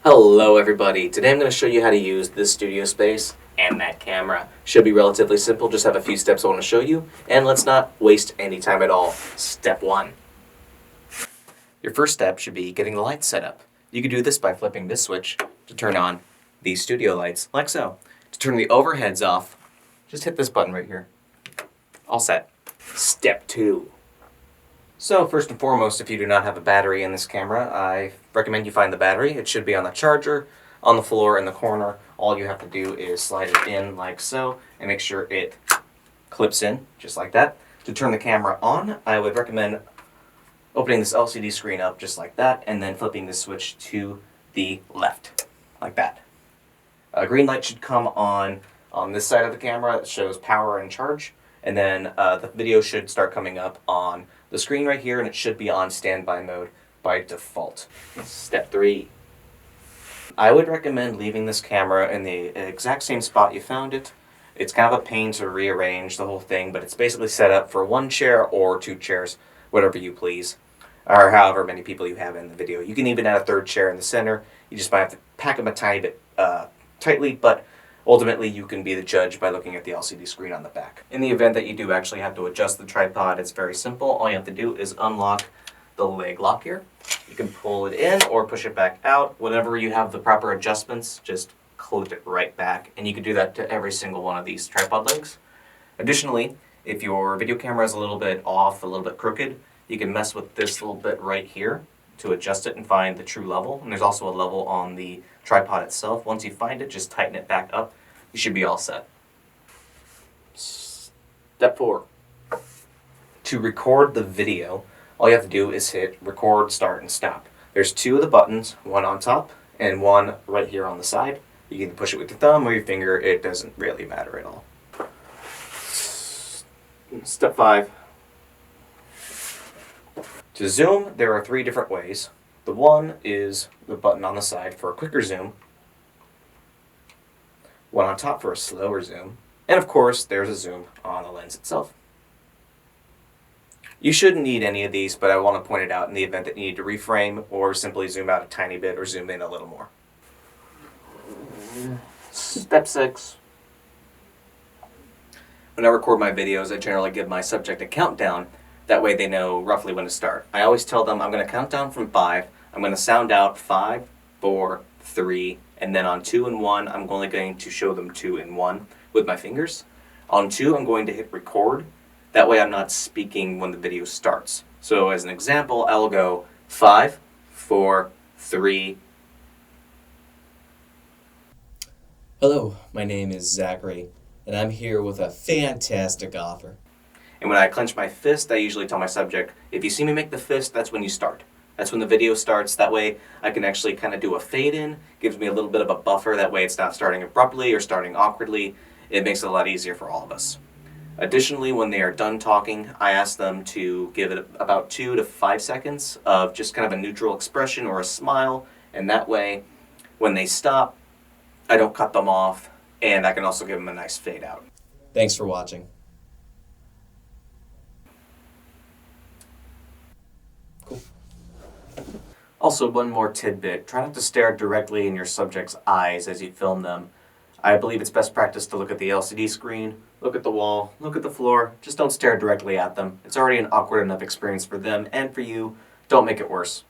Hello everybody, today I'm going to show you how to use this studio space and that camera. Should be relatively simple, just have a few steps I want to show you, and let's not waste any time at all. Step 1. Your first step should be getting the lights set up. You can do this by flipping this switch to turn on these studio lights, like so. To turn the overheads off, just hit this button right here. All set. Step 2. So first and foremost, if you do not have a battery in this camera, I recommend you find the battery. It should be on the charger, on the floor in the corner. All you have to do is slide it in like so, and make sure it clips in, just like that. To turn the camera on, I would recommend opening this LCD screen up just like that, and then flipping the switch to the left, like that. A green light should come on this side of the camera. It shows power and charge, and then the video should start coming up on the screen right here, and it should be on standby mode by default. Step 3. I would recommend leaving this camera in the exact same spot you found it. It's kind of a pain to rearrange the whole thing, but it's basically set up for 1 chair or 2 chairs, whatever you please, or however many people you have in the video. You can even add a 3rd chair in the center. You just might have to pack them a tiny bit tightly, but ultimately you can be the judge by looking at the LCD screen on the back. In the event that you do actually have to adjust the tripod, it's very simple. All you have to do is unlock the leg lock here. You can pull it in or push it back out. Whenever you have the proper adjustments, just clip it right back, and you can do that to every single one of these tripod legs. Additionally, if your video camera is a little bit off, a little bit crooked, you can mess with this little bit right here to adjust it and find the true level. And there's also a level on the tripod itself. Once you find it, just tighten it back up. You should be all set. Step 4. To record the video, all you have to do is hit record, start, and stop. There's 2 of the buttons, one on top and one right here on the side. You can push it with your thumb or your finger. It doesn't really matter at all. Step 5. To zoom, there are 3 different ways. The one is the button on the side for a quicker zoom, one on top for a slower zoom, and of course there's a zoom on the lens itself. You shouldn't need any of these, but I want to point it out in the event that you need to reframe or simply zoom out a tiny bit or zoom in a little more. Step 6. When I record my videos, I generally give my subject a countdown. That way they know roughly when to start. I always tell them I'm going to count down from 5. I'm going to sound out 5, 4, 3, and then on 2 and 1, I'm only going to show them 2 and 1 with my fingers. On 2, I'm going to hit record. That way I'm not speaking when the video starts. So as an example, I'll go 5, 4, 3. Hello, my name is Zachary, and I'm here with a fantastic offer. And when I clench my fist, I usually tell my subject, if you see me make the fist, that's when you start. That's when the video starts. That way I can actually kind of do a fade in. Gives me a little bit of a buffer. That way it's not starting abruptly or starting awkwardly. It makes it a lot easier for all of us. Additionally, when they are done talking, I ask them to give it about 2 to 5 seconds of just kind of a neutral expression or a smile. And that way, when they stop, I don't cut them off. And I can also give them a nice fade out. Thanks for watching. Also, one more tidbit. Try not to stare directly in your subject's eyes as you film them. I believe it's best practice to look at the LCD screen, look at the wall, look at the floor. Just don't stare directly at them. It's already an awkward enough experience for them and for you. Don't make it worse.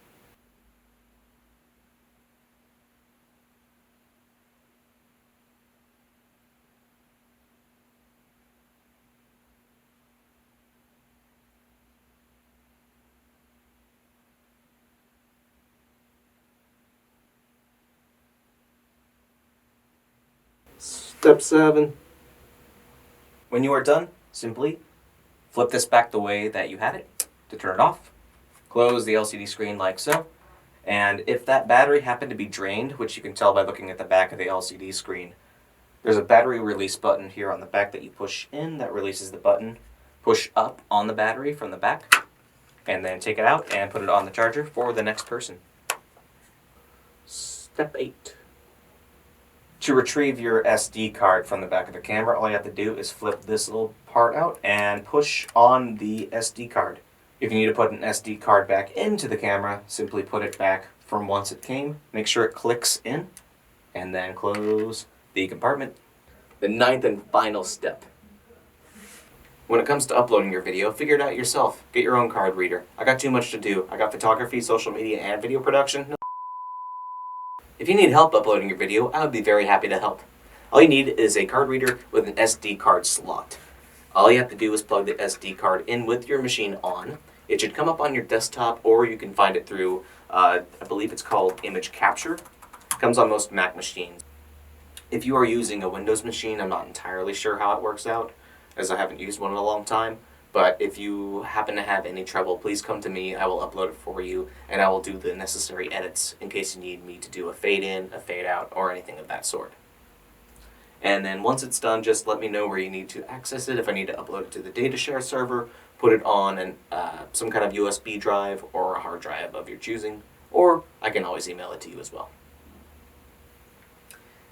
Step 7. When you are done, simply flip this back the way that you had it to turn it off. Close the LCD screen like so. And if that battery happened to be drained, which you can tell by looking at the back of the LCD screen, there's a battery release button here on the back that you push in that releases the button. Push up on the battery from the back, and then take it out and put it on the charger for the next person. Step 8. To retrieve your SD card from the back of the camera, all you have to do is flip this little part out and push on the SD card. If you need to put an SD card back into the camera, simply put it back from once it came. Make sure it clicks in, and then close the compartment. The ninth and final step. When it comes to uploading your video, figure it out yourself. Get your own card reader. I got too much to do. I got photography, social media, and video production. If you need help uploading your video, I would be very happy to help. All you need is a card reader with an SD card slot. All you have to do is plug the SD card in with your machine on. It should come up on your desktop, or you can find it through, I believe it's called Image Capture. It comes on most Mac machines. If you are using a Windows machine, I'm not entirely sure how it works out, as I haven't used one in a long time. But if you happen to have any trouble, please come to me. I will upload it for you, and I will do the necessary edits in case you need me to do a fade in, a fade out, or anything of that sort. And then once it's done, just let me know where you need to access it. If I need to upload it to the data share server, put it on some kind of USB drive or a hard drive of your choosing, or I can always email it to you as well.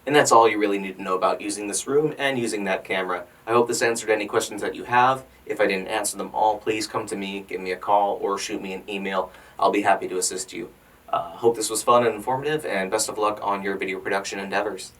And that's all you really need to know about using this room and using that camera. I hope this answered any questions that you have. If I didn't answer them all, please come to me, give me a call, or shoot me an email. I'll be happy to assist you. Hope this was fun and informative, and best of luck on your video production endeavors.